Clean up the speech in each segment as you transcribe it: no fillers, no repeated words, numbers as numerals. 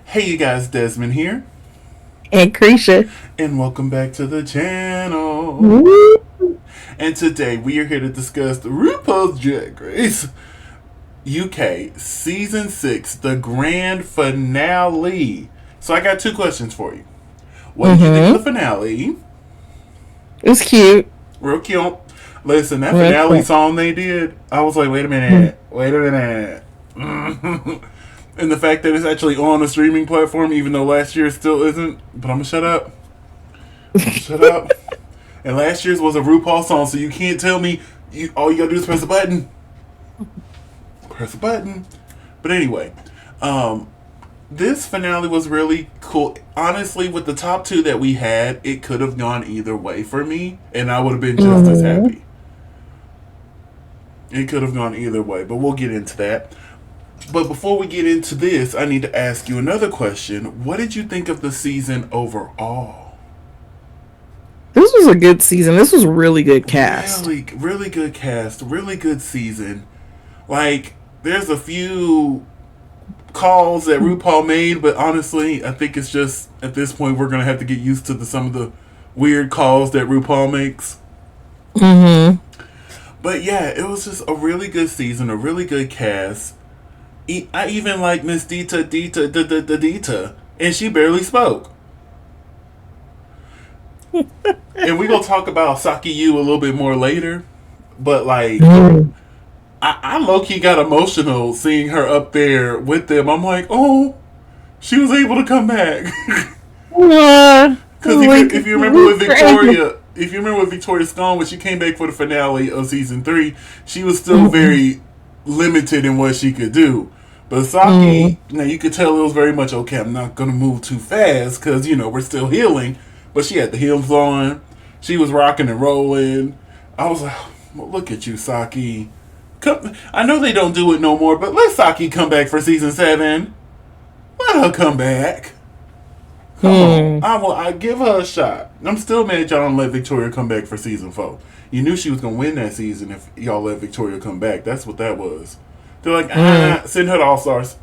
Hey you guys, Desmond here, And Cretia. and welcome back to the channel. Woo. And today we are here to discuss the RuPaul's Drag Race UK Season 6, the grand finale. So I got two questions for you. What did you think of the Mm-hmm. finale? It was cute. Real cute. Listen, that Real finale quick. song they did, I was like, wait a minute, wait a minute. And the fact that it's actually on a streaming platform, even though last year still isn't. But I'm gonna shut up. I'm gonna shut up. And last year's was a RuPaul song, so you can't tell me all you gotta do is press a button. Press a button. But anyway, um, this finale was really cool. Honestly, with the top two that we had, it could have gone either way for me, and I would have been just as Mm-hmm. happy. It could have gone either way, but we'll get into that. But before we get into this, I need to ask you another question. What did you think of the season overall? This was a good season. This was a really good cast. Really, really good cast, really good season. Like, there's a few calls that RuPaul made, but honestly, I think it's just at this point we're gonna have to get used to some of the weird calls that RuPaul makes. Mm-hmm. But yeah, it was just a really good season, a really good cast. I even like Miss Dita, and she barely spoke. And we gonna talk about Saki Yu a little bit more later. But like, Mm. I low key got emotional seeing her up there with them. I'm like, oh, she was able to come back. Because Like, if you remember with Victoria, if you remember with Victoria Scone when she came back for the finale of season 3, she was still very limited in what she could do. But mm. Saki, now you could tell it was very much okay. I'm not gonna move too fast because we're still healing. But she had the heels on. She was rocking and rolling. I was like, well, look at you, Saki. Come, I know they don't do it no more, but let Saki come back for season 7. Let her come back. Come on, Mm. I give her a shot. I'm still mad y'all don't let Victoria come back for season 4. You knew she was gonna win that season if y'all let Victoria come back. That's what that was. They're like, Mm. send her to All Stars.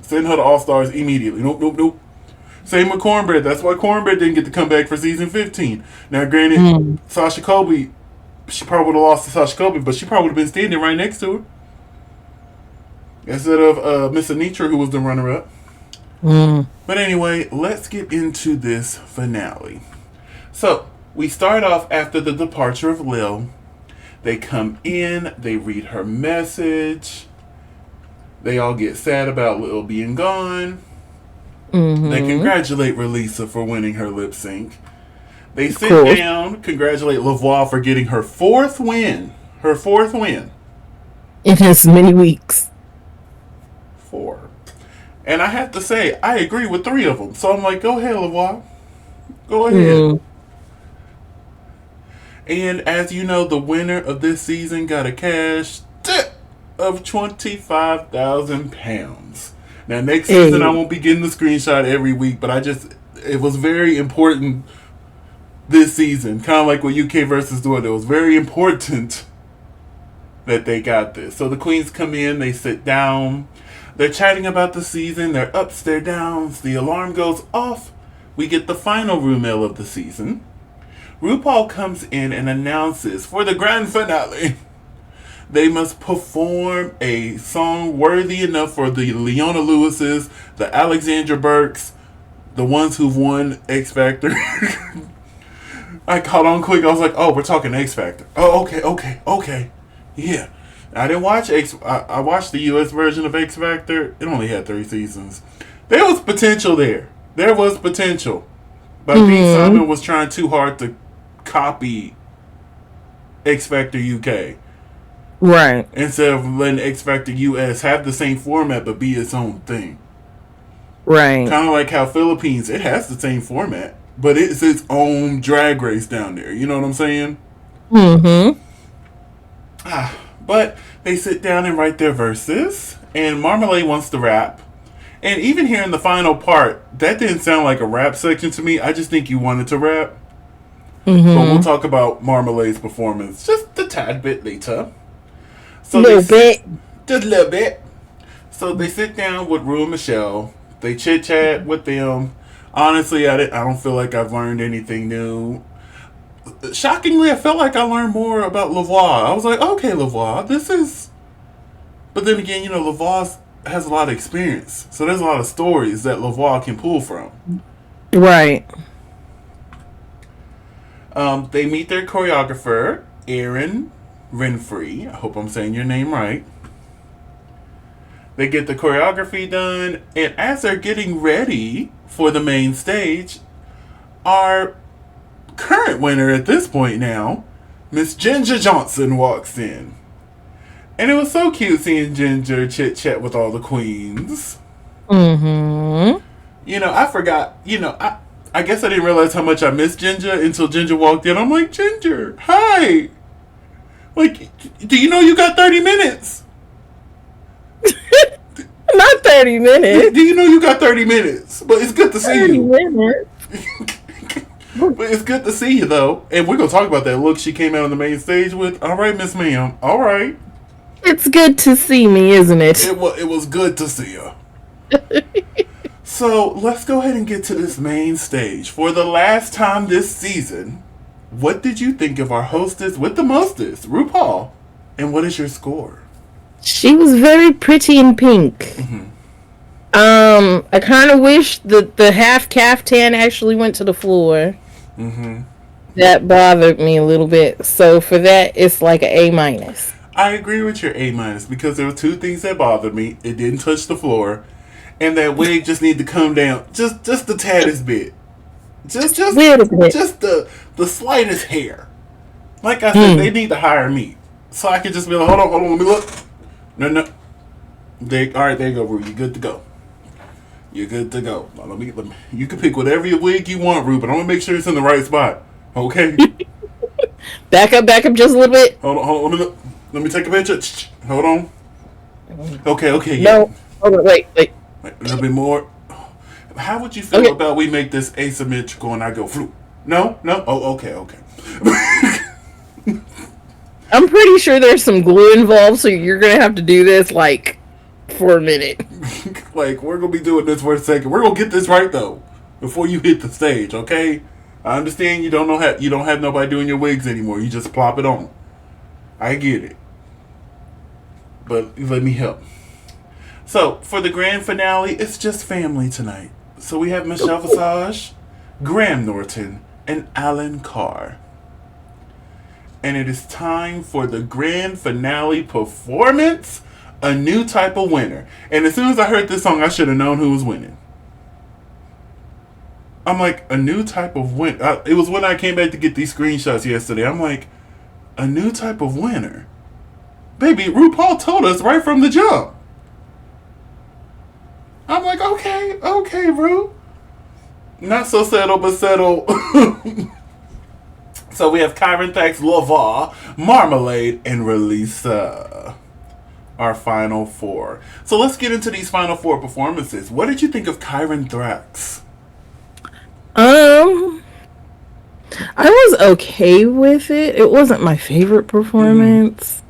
Send her to All Stars immediately. Nope, nope, nope. Same with Cornbread. That's why Cornbread didn't get to come back for season 15. Now, granted, Mm. Sasha Colby, she probably would have lost to Sasha Colby, but she probably would have been standing right next to her instead of Miss Anitra, who was the runner-up. Mm. But anyway, let's get into this finale. So, we start off after the departure of Lil. They come in, they read her message. They all get sad about Lil being gone. They Mm-hmm. congratulate Relisa for winning her lip sync. They Of sit course. down, congratulate Lavoie for getting her fourth win. Her fourth win. In as many weeks. 4. And I have to say, I agree with 3 of them. So I'm like, go ahead, Lavoie. Go ahead. Mm. And as you know, the winner of this season got a cash tip of £25,000. Now, next season, I Hey. won't be getting the screenshot every week, but it was very important this season. Kind of like what UK versus doing. It was very important that they got this. So the queens come in, they sit down, they're chatting about the season, their ups, their downs, the alarm goes off. We get the final rumor of the season. RuPaul comes in and announces for the grand finale, they must perform a song worthy enough for the Leona Lewises, the Alexandra Burks, the ones who've won X Factor. I caught on quick. I was like, "Oh, we're talking X Factor." Oh, okay, okay, okay. Yeah, I didn't watch X. I watched the U.S. version of X Factor. It only had 3 seasons. There was potential there. There was potential, but I think Mm. Simon was trying too hard to copy X Factor UK Right. instead of letting X Factor US have the same format but be its own thing. Right. Kind of like how Philippines, it has the same format, but it's its own drag race down there. You know what I'm saying? Mm-hmm. But they sit down and write their verses, and Marmalade wants to rap. And even here in the final part, that didn't sound like a rap section to me. I just think you wanted to rap. But we'll Mm-hmm. talk about Marmalade's performance just a tad bit later. So they Little sit bit. just a little bit. So they sit down with Rue and Michelle. They chit chat with them. Honestly, I don't feel like I've learned anything new. Shockingly, I felt like I learned more about Lavoie. I was like, okay, Lavoie, this is. But then again, Lavoie has a lot of experience, so there's a lot of stories that Lavoie can pull from. Right. They meet their choreographer, Erin Renfrey. I hope I'm saying your name right. They get the choreography done, and as they're getting ready for the main stage, our current winner at this point now, Miss Ginger Johnson, walks in. And it was so cute seeing Ginger chit chat with all the queens. Mm-hmm. I forgot, I guess I didn't realize how much I missed Ginger until Ginger walked in. I'm like, Ginger, hi. Like, do you know you got 30 minutes? Not 30 minutes. Do you know you got 30 minutes? But it's good to see 30 you. minutes. But it's good to see you, though. And we're going to talk about that look she came out on the main stage with. All right, Miss Ma'am. All right. It's good to see me, isn't it? It was good to see you. So, let's go ahead and get to this main stage. For the last time this season, what did you think of our hostess with the mostest, RuPaul? And what is your score? She was very pretty in pink. Mm-hmm. I kind of wish that the half caftan actually went to the floor. Mm-hmm. That bothered me a little bit. So for that, it's like an A minus. I agree with your A minus because there were two things that bothered me. It didn't touch the floor, and that wig just needed to come down just the taddest bit. Just the slightest hair. Like I said, they need to hire me so I can just be like, hold on, let me look. No. All right, there you go, Rue. You're good to go. You're good to go. Now, let me. You can pick whatever wig you want, Rue, but I'm gonna make sure it's in the right spot. Okay. Back up just a little bit. Hold on. Let me take a picture. Hold on. Okay. Yeah. No. Hold on. Wait. A little bit more. How would you feel about we make this asymmetrical and I go flu? No. Oh, okay. I'm pretty sure there's some glue involved, so you're gonna have to do this like for a minute. Like, we're gonna be doing this for a second. We're gonna get this right though before you hit the stage, okay? I understand you don't have nobody doing your wigs anymore. You just plop it on. I get it, but let me help. So for the grand finale, it's just family tonight. So we have Michelle Visage, Graham Norton, and Alan Carr. And it is time for the grand finale performance, a new type of winner. And as soon as I heard this song, I should have known who was winning. I'm like, a new type of winner. It was when I came back to get these screenshots yesterday. I'm like, a new type of winner? Baby, RuPaul told us right from the jump. I'm like, okay, Ru. Not so settle, but settle. So we have Kyron Thax, Lavoie, Marmalade, and Relisa. Our final four. So let's get into these final four performances. What did you think of Kyron Thrax? I was okay with it. It wasn't my favorite performance.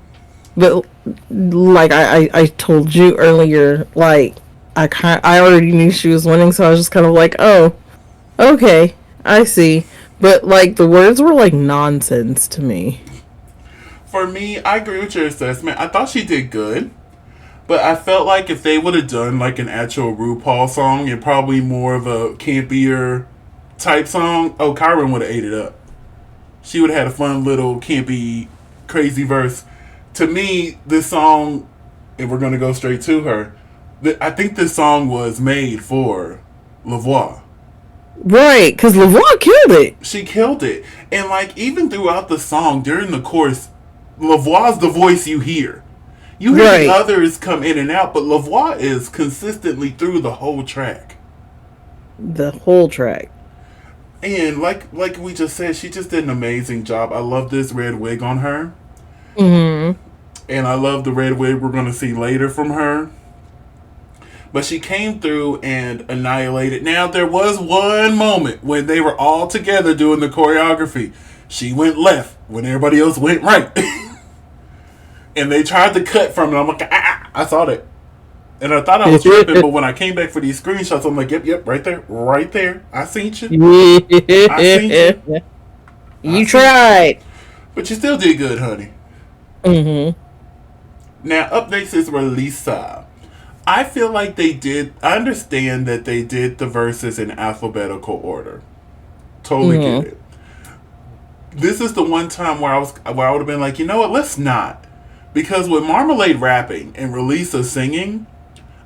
But like I told you earlier, like I already knew she was winning, so I was just kind of like, oh, okay, I see. But like the words were like nonsense to me. For me, I agree with your assessment. I thought she did good, but I felt like if they would have done like an actual RuPaul song and probably more of a campier type song, Kyron would have ate it up. She would have had a fun little campy, crazy verse. To me, this song, and we're going to go straight to her, I think this song was made for Lavoie. Right, because Lavoie killed it. She killed it. And like even throughout the song, during the chorus, Lavoie's the voice you hear. You hear the others come in and out, but Lavoie is consistently through the whole track. The whole track. And like we just said, she just did an amazing job. I love this red wig on her. Mm-hmm. And I love the red wig we're going to see later from her. But she came through and annihilated. Now, there was one moment when they were all together doing the choreography. She went left when everybody else went right. And they tried to cut from it. I'm like, I saw that. And I thought I was tripping, but when I came back for these screenshots, I'm like, yep, right there, right there. I seen you. I seen you. I You seen you. tried. But you still did good, honey. Mm-hmm. Now, up next is Releasa. I feel like they did. I understand that they did the verses in alphabetical order. Totally get Mm-hmm. it. This is the one time where I would have been like, you know what? Let's not, because with Marmalade rapping and Releasa singing,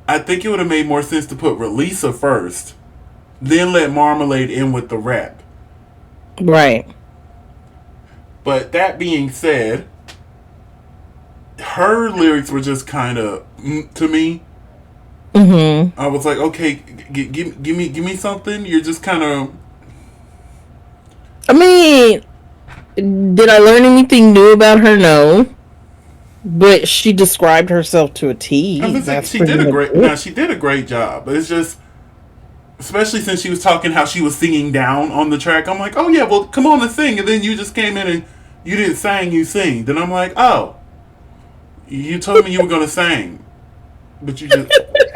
I think it would have made more sense to put Releasa first, then let Marmalade in with the rap. Right. But that being said, her lyrics were just kind of to me. Mm-hmm. I was like, okay, give me something. You're just kind of. I mean, did I learn anything new about her? No. But she described herself to a I T. was like, That's she pretty did a much great. Now it. she did a great job, but it's just, especially since she was talking how she was singing down on the track. I'm like, oh yeah, well come on and sing, and then you just came in and you didn't sing, you sing. Then I'm like, oh, you told me you were gonna sing, but you just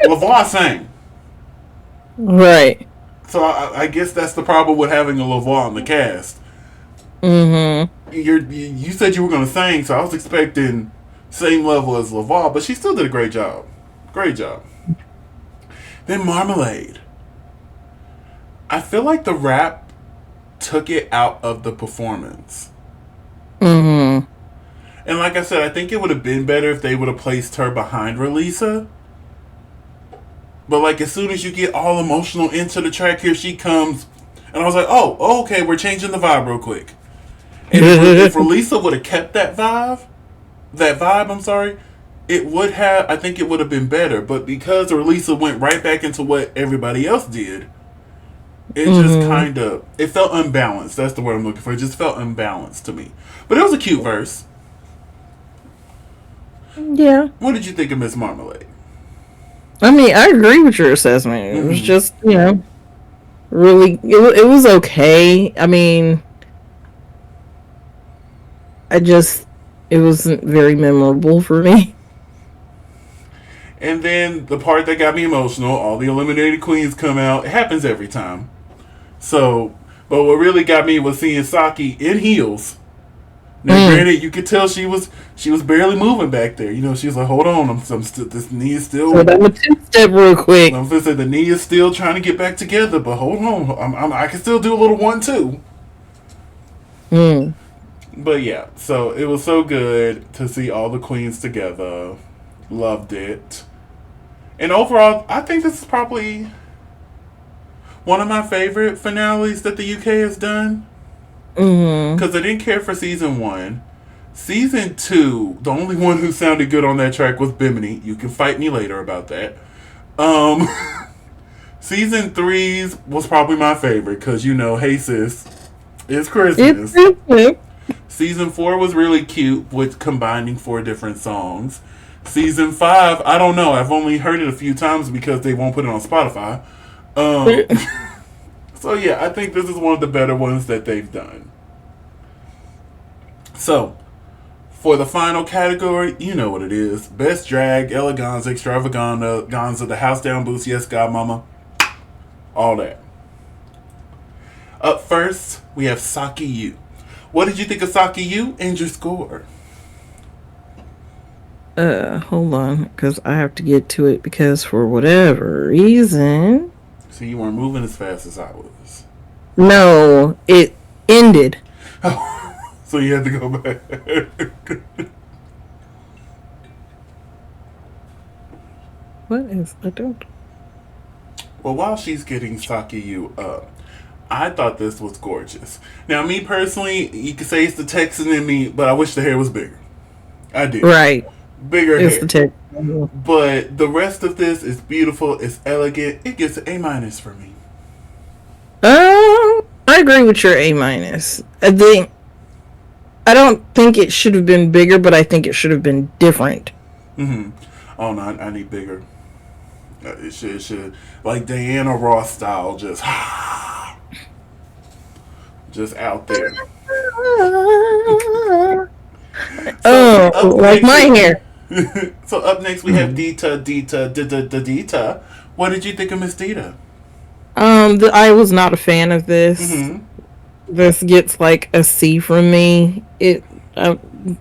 LaVar sang. Right. So I guess that's the problem with having a LaVar in the cast. Mm-hmm. You said you were gonna sing, so I was expecting same level as LaVar, but she still did a great job. Great job. Then Marmalade. I feel like the rap took it out of the performance. Mm-hmm. And like I said, I think it would have been better if they would have placed her behind Releasa. But like as soon as you get all emotional into the track, here she comes, and I was like, oh, okay, we're changing the vibe real quick. And if Releasa would have kept that vibe, I'm sorry, it would have. I think it would have been better. But because Releasa went right back into what everybody else did, it just Mm-hmm. kind of it felt unbalanced. That's the word I'm looking for. It just felt unbalanced to me. But it was a cute verse. Yeah. What did you think of Miss Marmalade? I mean, I agree with your assessment. It was Mm-hmm. just, really, it was okay. I mean, I just, it wasn't very memorable for me. And then the part that got me emotional, all the eliminated queens come out. It happens every time. So, but what really got me was seeing Saki in heels. Now, Mm. granted, you could tell she was barely moving back there. You know, she was like, "Hold on, I'm still this knee is So still." that was two step real quick. I'm gonna say the knee is still trying to get back together, but hold on, I can still do a little 1-2. Mm. But yeah, so it was so good to see all the queens together. Loved it. And overall, I think this is probably one of my favorite finales that the UK has done. Mm. Because I didn't care for season one. Season two, the only one who sounded good on that track was Bimini. You can fight me later about that. Um, season three's was probably my favorite because hey sis, it's It's Christmas. Christmas. Season four was really cute with combining four different songs. Season five, I don't know. I've only heard it a few times because they won't put it on Spotify. Um, so yeah, I think this is one of the better ones that they've done. So for the final category, you know what it is: best drag, eleganza, extravaganza, the house down boost, yes, godmama, all that. Up first, we have Saki Yu. What did you think of Saki Yu and your score? Hold on, because I have to get to it because for whatever reason, So you weren't moving as fast as I was. no, it ended. So you had to go back. What is, I don't. Well, while she's getting Saki Yu up, I thought this was gorgeous. Now, me personally, you could say it's the Texan in me, but I wish the hair was bigger. I do. Right. Bigger It's the hair. text. But the rest of this is beautiful. It's elegant. It gets an A minus for me. I agree with your A minus. I don't think it should have been bigger, but I think it should have been different. Mm-hmm. Oh no, I need bigger. It should like Diana Ross style, just out there. So Oh, up like next my is hair. So up next we have Dita. What did you think of Miss Dita? I was not a fan of this. Mm-hmm. This gets like a C from me.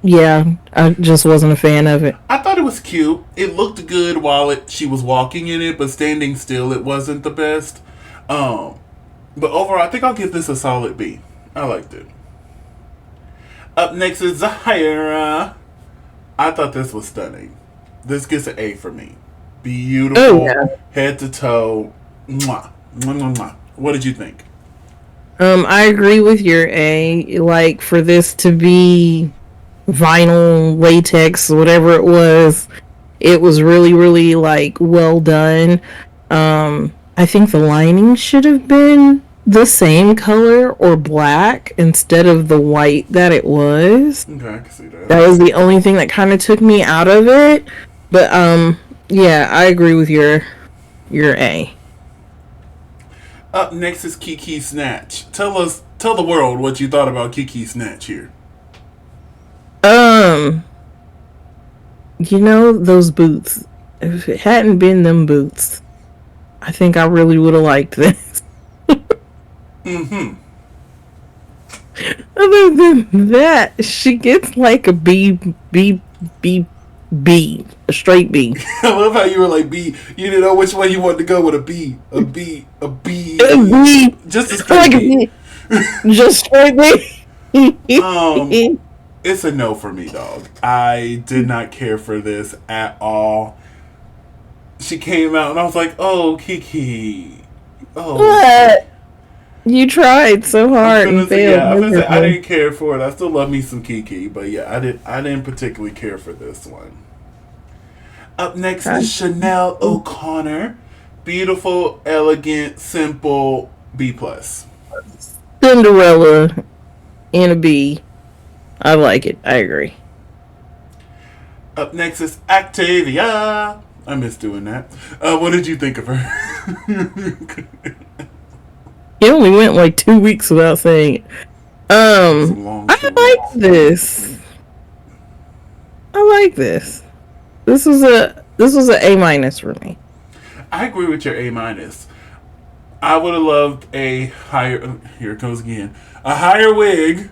Yeah, I just wasn't a fan of it. I thought it was cute. It looked good while she was walking in it, but standing still, it wasn't the best. Um, but overall, I think I'll give this a solid B. I liked it. Up next is Zahira. I thought this was stunning. This gets an A for me. Oh Beautiful, yeah. head to toe. Mwah. Mwah, mwah, mwah. What did you think? I agree with your A. Like for this to be vinyl, latex, whatever it was really, really like well done. I think the lining should have been the same color or black instead of the white that it was. Okay, I can see that. That was the only thing that kind of took me out of it. But yeah, I agree with your A. Up next is Kiki Snatch. Tell the world what you thought about Kiki Snatch here. Um, those boots. If it hadn't been them boots, I think I really would have liked this. Mm-hmm. Other than that, she gets like a B, a straight B. I love how you were like B. You didn't know which way you wanted to go with a B, a B, a B. A B, Just a straight like a B. B, just straight B. It's a no for me, dog. I did not care for this at all. She came out and I was like, oh, Kiki. Oh. What? You tried so hard and failed. Yeah, I didn't care for it. I still love me some Kiki, but yeah, I didn't particularly care for this one. Up next is Chanel O'Connor. Beautiful, elegant, simple, B plus. Cinderella and a B. I like it. I agree. Up next is Octavia. I miss doing that. What did you think of her? He only went like 2 weeks without saying it. I like this. I like this. This was a A minus for me. I agree with your A minus. I would have loved a higher. Here it goes again. A higher wig.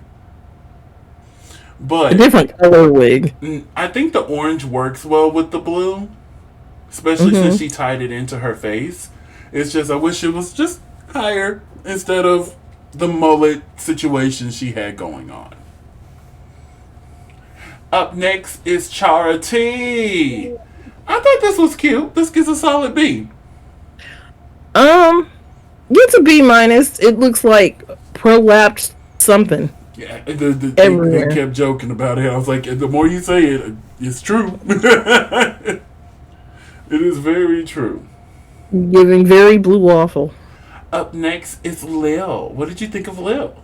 But a different color wig. I think the orange works well with the blue, especially since she tied it into her face. It's just I wish it was just higher instead of the mullet situation she had going on. Up next is Charity. I thought this was cute. This gets a solid B. Gets a B minus. It looks like prolapsed something. Yeah, they kept joking about it. I was like, the more you say it, it's true. It is very true. Giving very blue waffle. Up next is Lil. What did you think of Lil?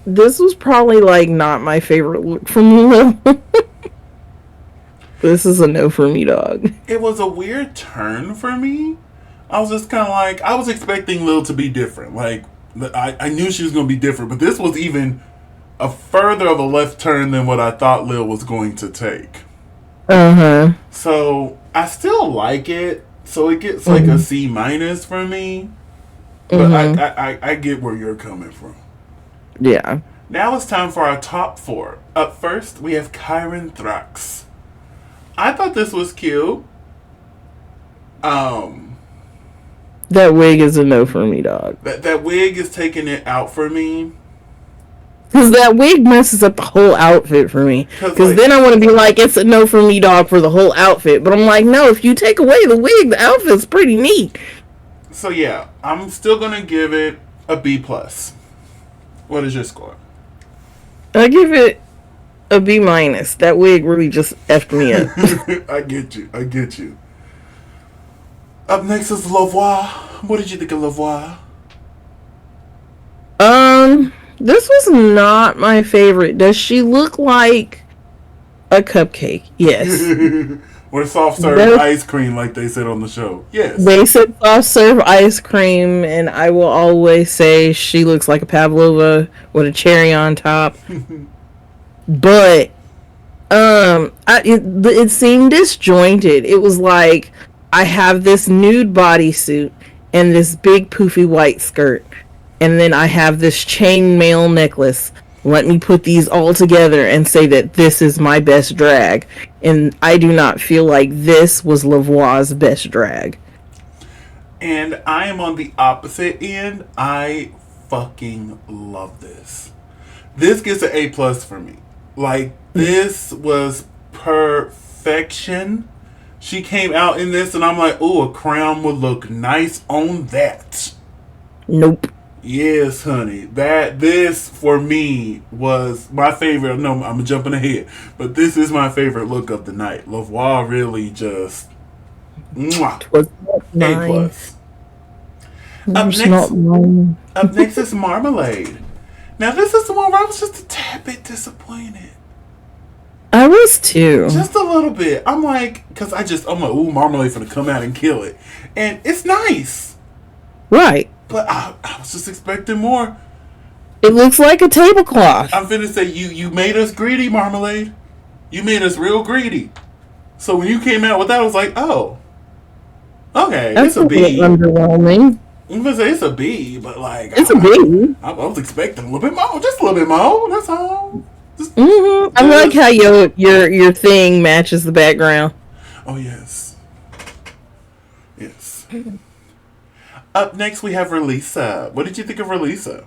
This was probably like not my favorite look from Lil. This is a no for me, dog. It was a weird turn for me. I was just kind of like, I was expecting Lil to be different. Like, I knew she was going to be different, but this was even a further of a left turn than what I thought Lil was going to take. So I still like it. So it gets like a C minus for me. But I get where you're coming from. Yeah. Now it's time for our top four. Up first, we have Kyron Thrax. I thought this was cute. That wig is a no for me, dog. That wig is taking it out for me. Because that wig messes up the whole outfit for me. Because then I want to be like, it's a no for me, dog, for the whole outfit. But I'm like, no, if you take away the wig, the outfit's pretty neat. So yeah, I'm still going to give it a B+. What is your score? I give it a B minus. That wig really just effed me up. I get you. Up next is Lavoie. What did you think of Lavoie? This was not my favorite. Does she look like a cupcake? Yes. Or soft serve ice cream, like they said on the show. Yes. They said soft serve ice cream, and I will always say she looks like a pavlova with a cherry on top. But It seemed disjointed. It was like I have this nude bodysuit and this big poofy white skirt, and then I have this chainmail necklace. Let me put these all together and say that this is my best drag. And I do not feel like this was Lavoie's best drag. And I am on the opposite end. I fucking love this. This gets an A plus for me. Like, this was perfection. She came out in this, and I'm like, oh, a crown would look nice on that. Nope. Yes, honey. This for me was my favorite. No, I'm jumping ahead, but this is my favorite look of the night. Lavoie really just mwah, Was A mine. plus. Up It's next, not mine. up next is Marmalade. Now this is the one where I was just a tad bit disappointed. I was too. Just a little bit. I'm like, I'm like, ooh, Marmalade finna come out and kill it. And it's nice. Right. But I was just expecting more. It looks like a tablecloth. I'm finna say, you made us greedy, Marmalade. You made us real greedy. So when you came out with that, I was like, oh. Okay, That's it's a a bit B. underwhelming. I'm gonna say it's a B, but like, It's a B. I was expecting a little bit more. Just a little bit more. That's all. Just, I like how your thing matches the background. oh, yes. Yes. Up next, we have Relisa. What did you think of Relisa?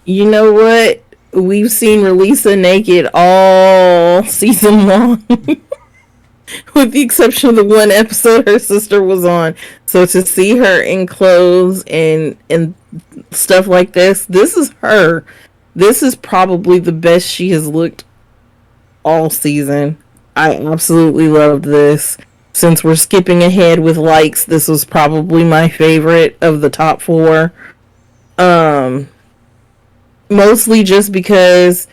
You know what? We've seen Relisa naked all season long. With the exception of the one episode her sister was on. So to see her in clothes and stuff like this is her. This is probably the best she has looked all season. I absolutely loved this. Since we're skipping ahead with likes, this was probably my favorite of the top four. Um, Mostly just because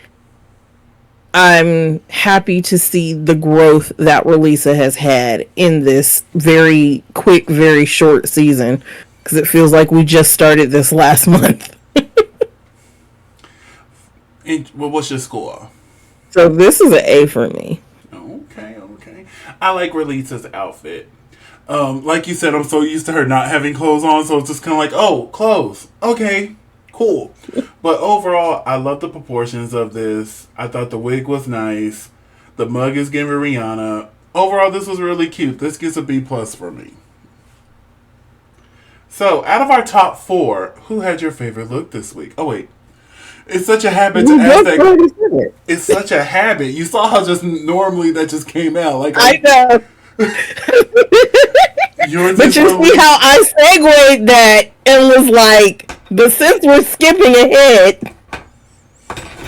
I'm happy to see the growth that Relisa has had in this very quick, very short season. Because it feels like we just started this last month. And, well, what's your score? So this is an A for me. Okay, okay. I like Relisa's outfit. Like you said, I'm so used to her not having clothes on, so it's just kind of like, oh, clothes. Okay, cool. But overall, I love the proportions of this. I thought the wig was nice. The mug is giving Rihanna. Overall, this was really cute. This gets a B plus for me. So, out of our top four, who had your favorite look this week? Oh wait, it's such a habit to You ask both that. already said it. It's such a habit. You saw how just normally that just came out. Like, I know. yours But is you see how I segued that and was like, but since we're skipping ahead.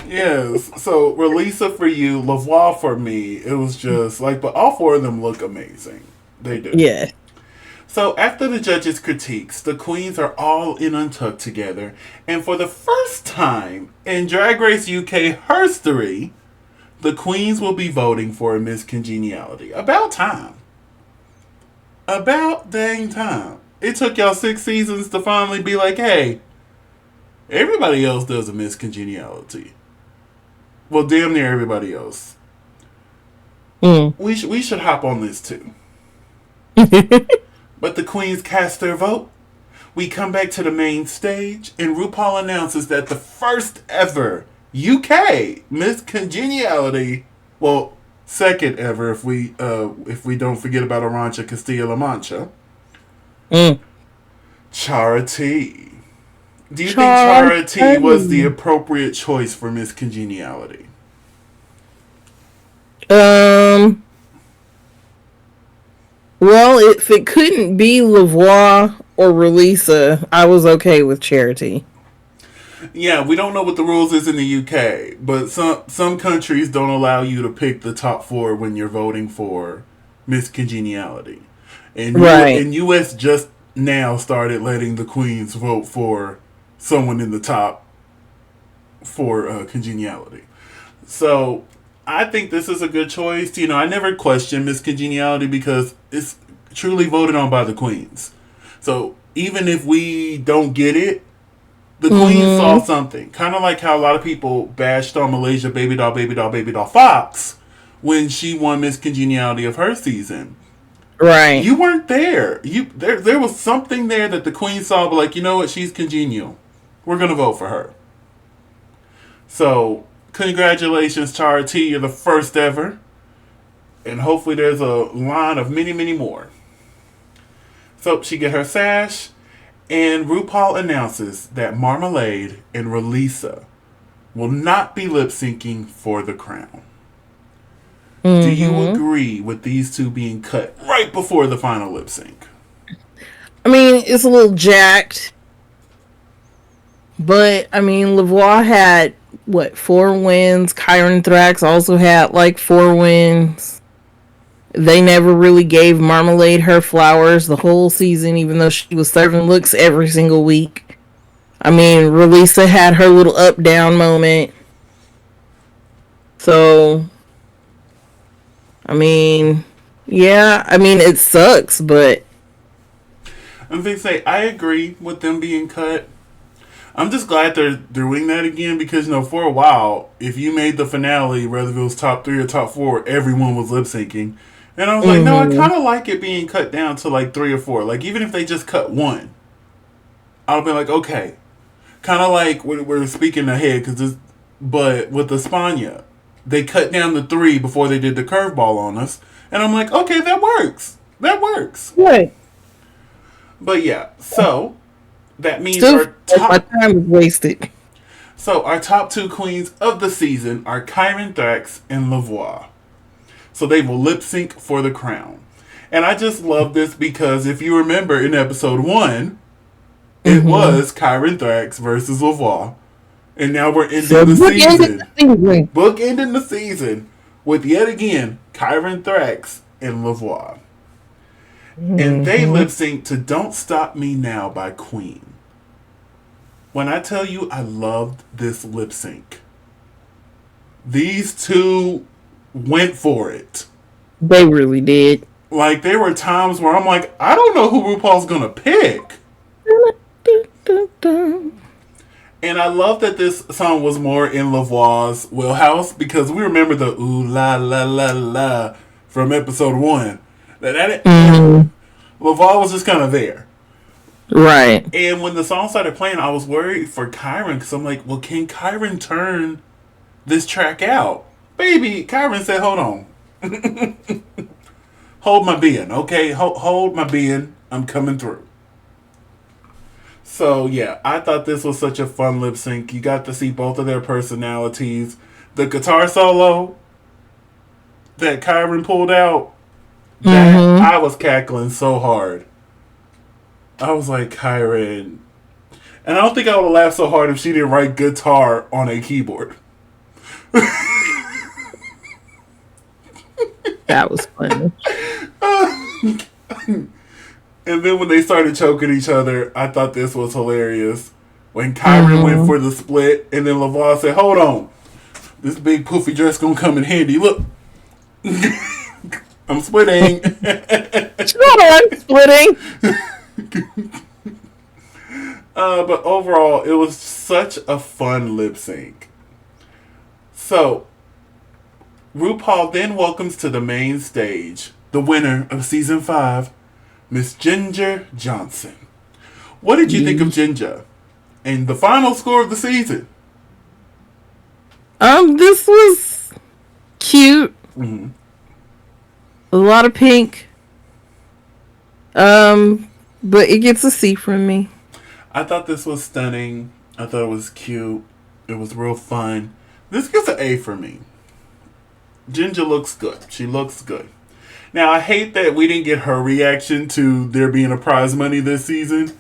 yes. So Relisa for you, Lavoie for me. It was just like, but all four of them look amazing. They do. Yeah. So after the judges' critiques, the queens are all in Untucked together, and for the first time in Drag Race UK history, the queens will be voting for a Miss Congeniality. About time. About dang time. It took y'all 6 seasons to finally be like, hey, everybody else does a Miss Congeniality. Well, damn near everybody else. We should hop on this too. But the queens cast their vote. We come back to the main stage, and RuPaul announces that the first ever UK Miss Congeniality, well, second ever if we don't forget about Arancha Castilla-La Mancha, Charity. Do you think Charity was the appropriate choice for Miss Congeniality? Well, if it couldn't be Lavoie or Relisa, I was okay with Charity. Yeah, we don't know what the rules is in the UK, but some countries don't allow you to pick the top four when you're voting for Miss Congeniality. And Right. and US just now started letting the queens vote for someone in the top for Congeniality. So I think this is a good choice. You know, I never question Miss Congeniality because it's truly voted on by the queens. So even if we don't get it, the queen saw something. Kind of like how a lot of people bashed on Malaysia Baby Doll, Baby Doll, Baby Doll Fox when she won Miss Congeniality of her season. Right. You weren't there. There was something there that the queen saw, but like, you know what, she's congenial. We're gonna vote for her. So congratulations, Chara T. You're the first ever. And hopefully there's a line of many, many more. So she get her sash, and RuPaul announces that Marmalade and Relisa will not be lip syncing for the crown. Do you agree with these two being cut right before the final lip sync? I mean, it's a little jacked, but I mean, Lavoie had what 4 wins. Kyron Thrax also had like 4 wins. They never really gave Marmalade her flowers the whole season, even though she was serving looks every single week. I mean, Relisa had her little up down moment. So, I mean, yeah, I mean, it sucks, but. And they say, I agree with them being cut. I'm just glad they're doing that again because, you know, for a while, if you made the finale, whether it was top 3 or top 4, everyone was lip syncing. And I was like, no, I kind of like it being cut down to like 3 or 4. Like, even if they just cut one, I'll be like, okay. Kind of like we're speaking ahead, but with Espana, they cut down to 3 before they did the curveball on us. And I'm like, okay, that works. That works. Right. But yeah, so that means Still, our top. my time was wasted. So our top 2 queens of the season are Kyron Thrax and Lavoie. So they will lip sync for the crown. And I just love this because if you remember in episode 1, it was Kyron Thrax versus Lavoie. And now we're ending the season. Bookending the season with yet again Kyron Thrax and Lavoie. And they lip sync to Don't Stop Me Now by Queen. When I tell you I loved this lip sync, these two went for it. They really did. Like, there were times where I'm like, I don't know who RuPaul's gonna pick. And I love that this song was more in Lavoie's wheelhouse because we remember the ooh la la la la from episode 1. Lavoie was just kind of there. Right. And when the song started playing, I was worried for Kyron because I'm like, well, can Kyron turn this track out? Baby, Kyron said, hold on. Hold my being, okay? Hold my being. I'm coming through. So, yeah, I thought this was such a fun lip sync. You got to see both of their personalities. The guitar solo that Kyron pulled out, I was cackling so hard. I was like, Kyron. And I don't think I would have laughed so hard if she didn't write guitar on a keyboard. That was funny. And then when they started choking each other, I thought this was hilarious. When Kyron went for the split, and then Lavoie said, hold on. This big poofy dress gonna come in handy. Look. I'm splitting. Shut on, splitting. But overall, it was such a fun lip sync. So, RuPaul then welcomes to the main stage the winner of season 5, Miss Ginger Johnson. What did you think of Ginger? And the final score of the season? This was cute. A lot of pink. But it gets a C from me. I thought this was stunning. I thought it was cute. It was real fun. This gets an A for me. Ginger looks good. She looks good. Now, I hate that we didn't get her reaction to there being a prize money this season.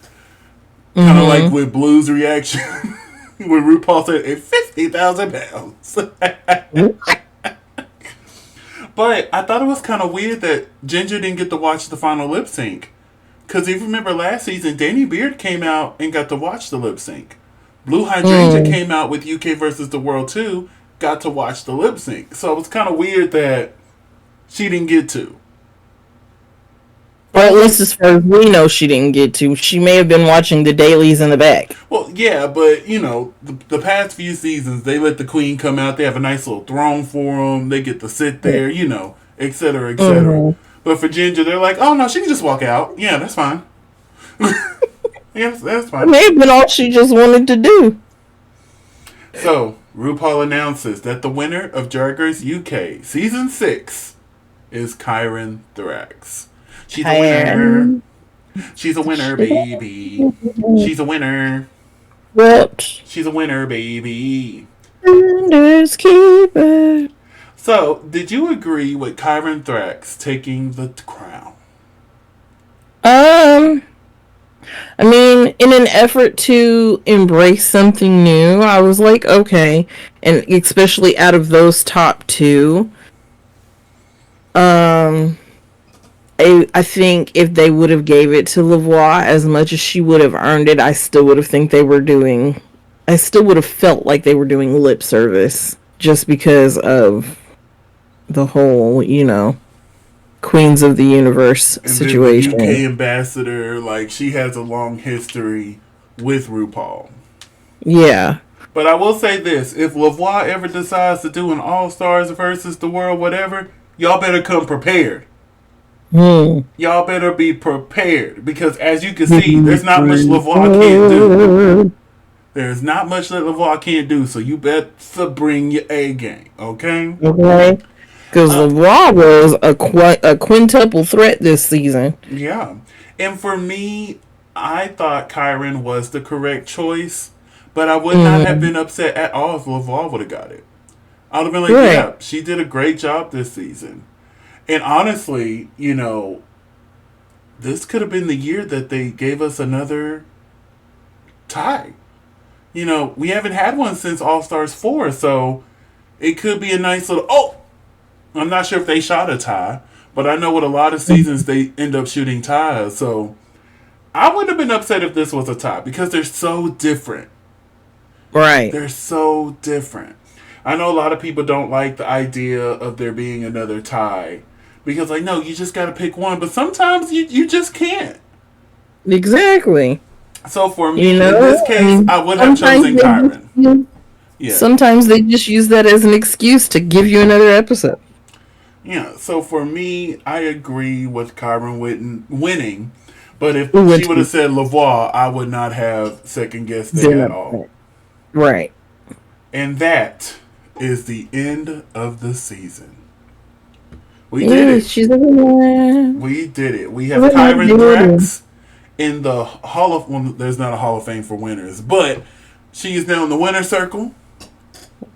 Kind of like with Blue's reaction when RuPaul said, it's 50,000 pounds. But I thought it was kind of weird that Ginger didn't get to watch the final lip sync. Because if you remember last season, Danny Beard came out and got to watch the lip sync. Blue Hydrangea came out with UK versus the World 2, got to watch the lip sync. So it was kind of weird that she didn't get to. Well, at least as far as we know, she didn't get to. She may have been watching the dailies in the back. Well, Yeah, but the past few seasons they let the queen come out. They have a nice little throne for them. They get to sit there, et cetera, et cetera. Mm-hmm. But for Ginger, they're like, oh no, she can just walk out. Yeah, that's fine. Yes, that's It fine. may have been all she just wanted to do. So RuPaul announces that the winner of Drag Race UK season 6 is Kyron Thrax. She's a winner. And She's a winner, baby. She's a winner. what? She's a winner, baby. Finders keeper. So, did you agree with Kyron Thrax taking the crown? Um, I mean, in an effort to embrace something new, I was like, okay, and especially out of those top two, um, I think if they would have gave it to Lavoie as much as she would have earned it, I still would have think they were doing. I still would have felt like they were doing lip service just because of the whole, Queens of the Universe And then the UK situation. ambassador, like, she has a long history with RuPaul. Yeah. But I will say this, if Lavoie ever decides to do an All-Stars versus the world, whatever, y'all better come prepared. Hmm. Y'all better be prepared. Because as you can see, there's not much Lavoie can't do. There's not much that Lavoie can't do, so you better bring your A game, okay? Okay. Because Uh, Lavoie was a quintuple threat this season. yeah. And for me, I thought Kyron was the correct choice, but I would not have Mm, been upset at all if Lavoie would have got it. I would have been like, right. yeah, she did a great job this season. And honestly, this could have been the year that they gave us another tie. We haven't had one since All Stars 4, so it could be a nice little. Oh! I'm not sure if they shot a tie, but I know with a lot of seasons they end up shooting ties, so I wouldn't have been upset if this was a tie because they're so different. Right. They're so different. I know a lot of people don't like the idea of there being another tie because, like, no, you just got to pick one, but sometimes you just can't. Exactly. So for You me, in this know, case, and I would have chosen Kyron. Yeah. sometimes they just use that as an excuse to give you another episode. Yeah, so for me, I agree with Kyron winning, but if We she went would have to said Lavoie, I would not have second guessed it at dinner. all. Right. And that is the end of the season. We did Yeah, it. she's a winner. We did it. We have Winner, Kyron winner. Thrax in the Hall of. Well, there's not a Hall of Fame for winners, but she is now in the winner circle.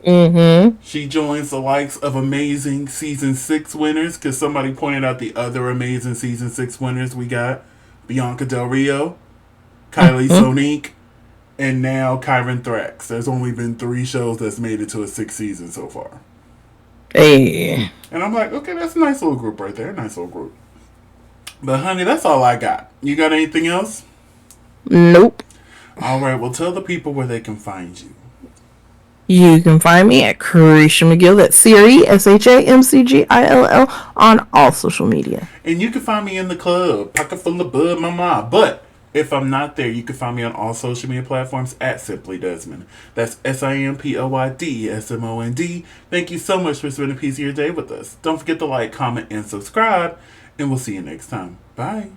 Mm-hmm. She joins the likes of amazing season 6 winners because somebody pointed out the other amazing season 6 winners we got: Bianca Del Rio, Kylie Mm-hmm. Sonique, and now Kyron Thrax. There's only been 3 shows that's made it to a 6th season so far. Hey. And I'm like, okay, that's a nice little group right there. Nice little group. But honey, that's all I got. You got anything else? Nope. All right, well, tell the people where they can find you. You can find me at Carisha McGill. That's CRESHAMCGILL on all social media. And you can find me in the club, pocket full of bud, mama. But if I'm not there, you can find me on all social media platforms at Simply Desmond. That's SIMPLYDSMOND. Thank you so much for spending a piece of your day with us. Don't forget to like, comment, and subscribe. And we'll see you next time. Bye.